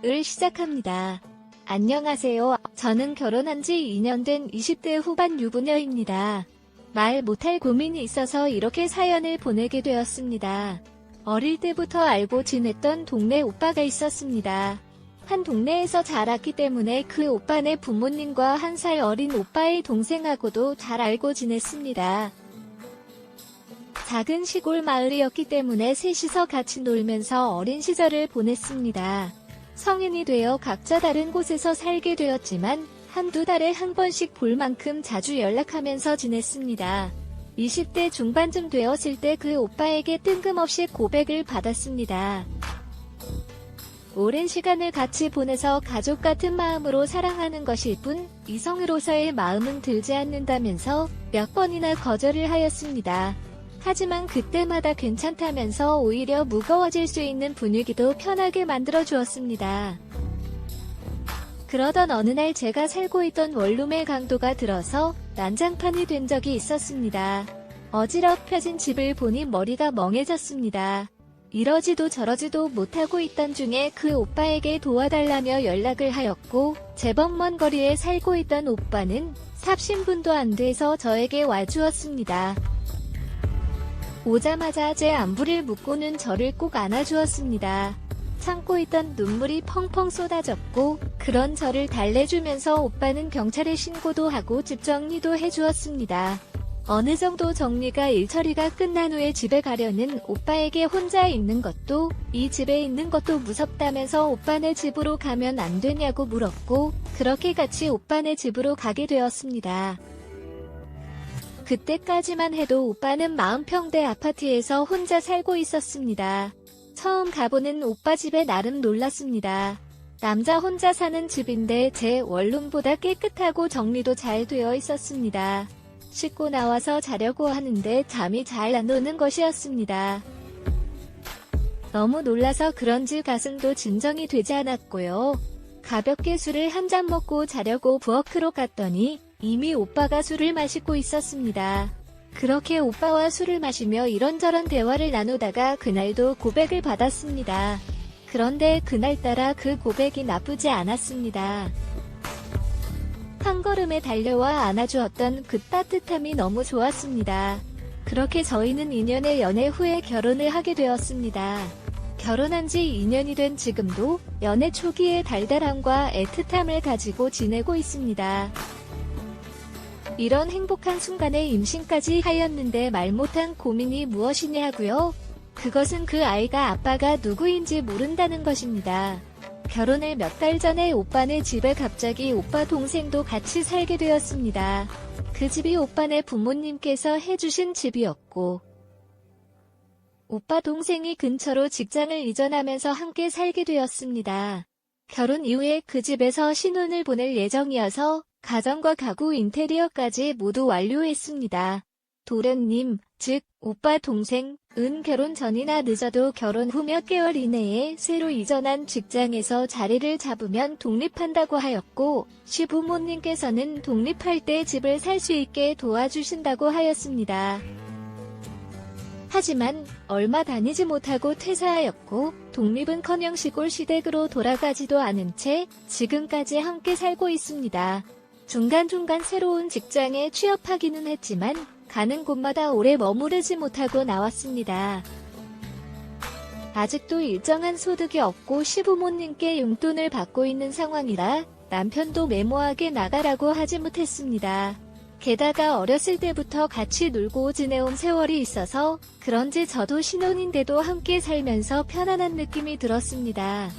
을 시작합니다. 안녕하세요. 저는 결혼한 지 2년 된 20대 후반 유부녀입니다. 말 못할 고민이 있어서 이렇게 사연을 보내게 되었습니다. 어릴 때부터 알고 지냈던 동네 오빠가 있었습니다. 한 동네에서 자랐기 때문에 그 오빠네 부모님과 1살 어린 오빠의 동생하고도 잘 알고 지냈습니다. 작은 시골 마을이었기 때문에 셋이서 같이 놀면서 어린 시절을 보냈습니다. 성인이 되어 각자 다른 곳에서 살게 되었지만 한두 달에 한 번씩 볼 만큼 자주 연락하면서 지냈습니다. 20대 중반쯤 되었을 때 그 오빠에게 뜬금없이 고백을 받았습니다. 오랜 시간을 같이 보내서 가족 같은 마음으로 사랑하는 것일 뿐 이성으로서의 마음은 들지 않는다면서 몇 번이나 거절을 하였습니다. 하지만 그때마다 괜찮다면서 오히려 무거워질 수 있는 분위기도 편하게 만들어 주었습니다. 그러던 어느 날 제가 살고 있던 원룸의 강도가 들어서 난장판이 된 적이 있었습니다. 어지럽혀진 집을 보니 머리가 멍해졌습니다. 이러지도 저러지도 못하고 있던 중에 그 오빠에게 도와달라며 연락을 하였고, 제법 먼 거리에 살고 있던 오빠는 삽신분도 안 돼서 저에게 와주었습니다. 오자마자 제 안부를 묻고는 저를 꼭 안아주었습니다. 참고 있던 눈물이 펑펑 쏟아졌고, 그런 저를 달래주면서 오빠는 경찰에 신고도 하고 집 정리도 해주었습니다. 어느 정도 정리가 일처리가 끝난 후에 집에 가려는 오빠에게 혼자 있는 것도, 이 집에 있는 것도 무섭다면서 오빠네 집으로 가면 안 되냐고 물었고, 그렇게 같이 오빠네 집으로 가게 되었습니다. 그때까지만 해도 오빠는 마은평대 아파트에서 혼자 살고 있었습니다. 처음 가보는 오빠 집에 나름 놀랐습니다. 남자 혼자 사는 집인데 제 원룸보다 깨끗하고 정리도 잘 되어 있었습니다. 씻고 나와서 자려고 하는데 잠이 잘 안 오는 것이었습니다. 너무 놀라서 그런지 가슴도 진정이 되지 않았고요. 가볍게 술을 한 잔 먹고 자려고 부엌으로 갔더니 이미 오빠가 술을 마시고 있었습니다. 그렇게 오빠와 술을 마시며 이런저런 대화를 나누다가 그날도 고백을 받았습니다. 그런데 그날따라 그 고백이 나쁘지 않았습니다. 한 걸음에 달려와 안아주었던 그 따뜻함이 너무 좋았습니다. 그렇게 저희는 2년의 연애 후에 결혼을 하게 되었습니다. 결혼한 지 2년이 된 지금도 연애 초기의 달달함과 애틋함을 가지고 지내고 있습니다. 이런 행복한 순간에 임신까지 하였는데 말 못한 고민이 무엇이냐고요? 그것은 그 아이가 아빠가 누구인지 모른다는 것입니다. 결혼을 몇 달 전에 오빠네 집에 갑자기 오빠 동생도 같이 살게 되었습니다. 그 집이 오빠네 부모님께서 해주신 집이었고, 오빠 동생이 근처로 직장을 이전하면서 함께 살게 되었습니다. 결혼 이후에 그 집에서 신혼을 보낼 예정이어서 가정과 가구 인테리어까지 모두 완료했습니다. 도련님, 즉 오빠 동생은 결혼 전이나 늦어도 결혼 후 몇 개월 이내에 새로 이전한 직장에서 자리를 잡으면 독립한다고 하였고, 시부모님께서는 독립할 때 집을 살 수 있게 도와주신다고 하였습니다. 하지만 얼마 다니지 못하고 퇴사하였고, 독립은커녕 시골 시댁으로 돌아가지도 않은 채 지금까지 함께 살고 있습니다. 중간중간 새로운 직장에 취업하기는 했지만 가는 곳마다 오래 머무르지 못하고 나왔습니다. 아직도 일정한 소득이 없고 시부모님께 용돈을 받고 있는 상황이라 남편도 메모하게 나가라고 하지 못했습니다. 게다가 어렸을 때부터 같이 놀고 지내온 세월이 있어서 그런지 저도 신혼인데도 함께 살면서 편안한 느낌이 들었습니다.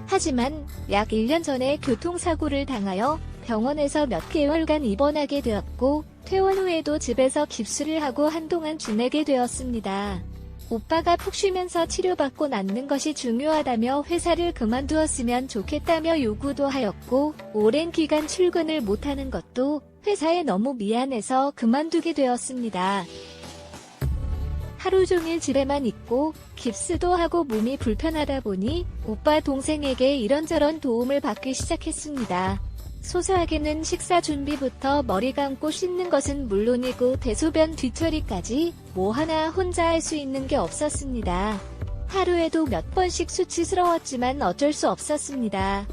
하지만 약 1년 전에 교통사고를 당하여 병원에서 몇 개월간 입원하게 되었고, 퇴원 후에도 집에서 깁스를 하고 한동안 지내게 되었습니다. 오빠가 푹 쉬면서 치료받고 낫는 것이 중요하다며 회사를 그만두었으면 좋겠다며 요구도 하였고, 오랜 기간 출근을 못하는 것도 회사에 너무 미안해서 그만두게 되었습니다. 하루 종일 집에만 있고 깁스도 하고 몸이 불편하다 보니 오빠 동생에게 이런저런 도움을 받기 시작했습니다. 소소하게는 식사 준비부터 머리 감고 씻는 것은 물론이고 대소변 뒤처리까지 뭐 하나 혼자 할 수 있는 게 없었습니다. 하루에도 몇 번씩 수치스러웠지만 어쩔 수 없었습니다.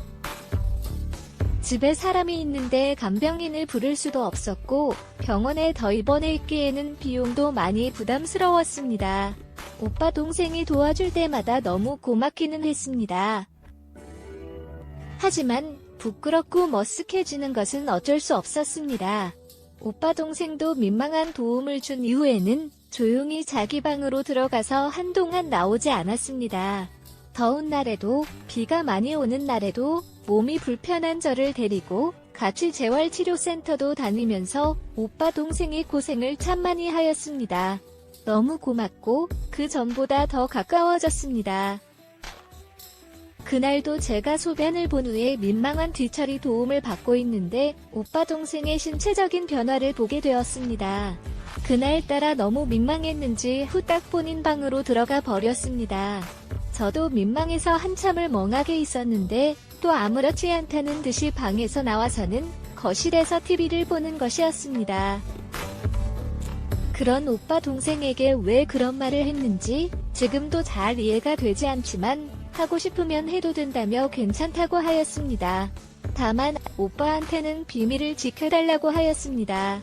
집에 사람이 있는데 간병인을 부를 수도 없었고 병원에 더 입원해 있기에는 비용도 많이 부담스러웠습니다. 오빠 동생이 도와줄 때마다 너무 고맙기는 했습니다. 하지만 부끄럽고 머쓱해지는 것은 어쩔 수 없었습니다. 오빠 동생도 민망한 도움을 준 이후에는 조용히 자기 방으로 들어가서 한동안 나오지 않았습니다. 더운 날에도 비가 많이 오는 날에도 몸이 불편한 저를 데리고 같이 재활치료센터도 다니면서 오빠 동생이 고생을 참 많이 하였습니다. 너무 고맙고 그 전보다 더 가까워졌습니다. 그날도 제가 소변을 본 후에 민망한 뒤처리 도움을 받고 있는데 오빠 동생의 신체적인 변화를 보게 되었습니다. 그날따라 너무 민망했는지 후딱 본인 방으로 들어가 버렸습니다. 저도 민망해서 한참을 멍하게 있었는데 또 아무렇지 않다는 듯이 방에서 나와서는 거실에서 TV를 보는 것이었습니다. 그런 오빠 동생에게 왜 그런 말을 했는지 지금도 잘 이해가 되지 않지만 하고 싶으면 해도 된다며 괜찮다고 하였습니다. 다만 오빠한테는 비밀을 지켜달라고 하였습니다.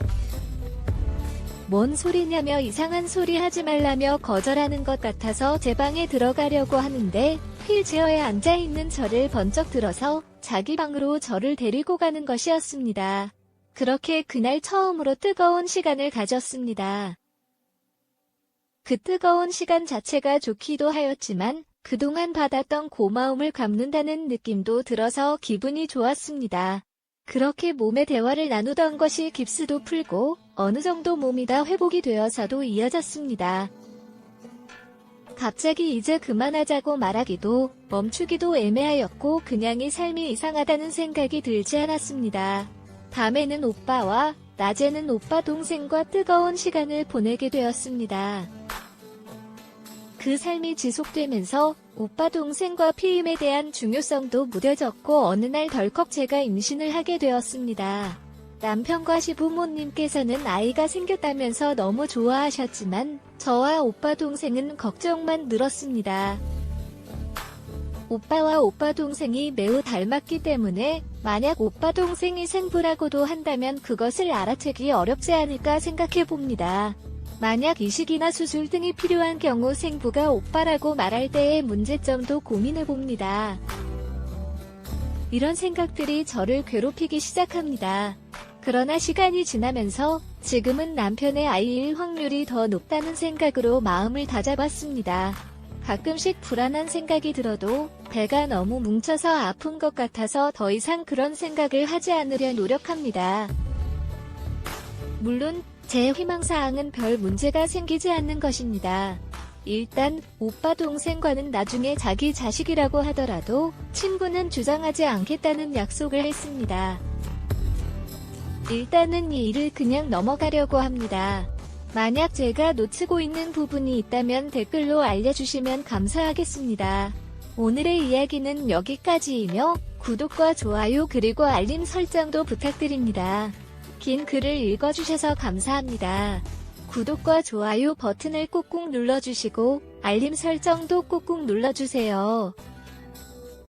뭔 소리냐며 이상한 소리 하지 말라며 거절하는 것 같아서 제 방에 들어가려고 하는데 휠체어에 앉아있는 저를 번쩍 들어서 자기 방으로 저를 데리고 가는 것이었습니다. 그렇게 그날 처음으로 뜨거운 시간을 가졌습니다. 그 뜨거운 시간 자체가 좋기도 하였지만 그동안 받았던 고마움을 갚는다는 느낌도 들어서 기분이 좋았습니다. 그렇게 몸의 대화를 나누던 것이 깁스도 풀고 어느 정도 몸이 다 회복이 되어서도 이어졌습니다. 갑자기 이제 그만하자고 말하기도 멈추기도 애매하였고 그냥이 삶이 이상하다는 생각이 들지 않았습니다. 밤에는 오빠와 낮에는 오빠 동생과 뜨거운 시간을 보내게 되었습니다. 그 삶이 지속되면서 오빠 동생과 피임에 대한 중요성도 무뎌졌고 어느 날 덜컥 제가 임신을 하게 되었습니다. 남편과 시부모님께서는 아이가 생겼다면서 너무 좋아하셨지만 저와 오빠 동생은 걱정만 늘었습니다. 오빠와 오빠 동생이 매우 닮았기 때문에 만약 오빠 동생이 생부라고도 한다면 그것을 알아채기 어렵지 않을까 생각해봅니다. 만약 이식이나 수술 등이 필요한 경우 생부가 오빠라고 말할 때의 문제점도 고민해봅니다. 이런 생각들이 저를 괴롭히기 시작합니다. 그러나 시간이 지나면서 지금은 남편의 아이일 확률이 더 높다는 생각으로 마음을 다잡았습니다. 가끔씩 불안한 생각이 들어도 배가 너무 뭉쳐서 아픈 것 같아서 더 이상 그런 생각을 하지 않으려 노력합니다. 물론 제 희망사항은 별 문제가 생기지 않는 것입니다. 일단 오빠 동생과는 나중에 자기 자식이라고 하더라도 친구는 주장하지 않겠다는 약속을 했습니다. 일단은 이 일을 그냥 넘어가려고 합니다. 만약 제가 놓치고 있는 부분이 있다면 댓글로 알려주시면 감사하겠습니다. 오늘의 이야기는 여기까지이며 구독과 좋아요 그리고 알림 설정도 부탁드립니다. 긴 글을 읽어주셔서 감사합니다. 구독과 좋아요 버튼을 꾹꾹 눌러주시고 알림 설정도 꾹꾹 눌러주세요.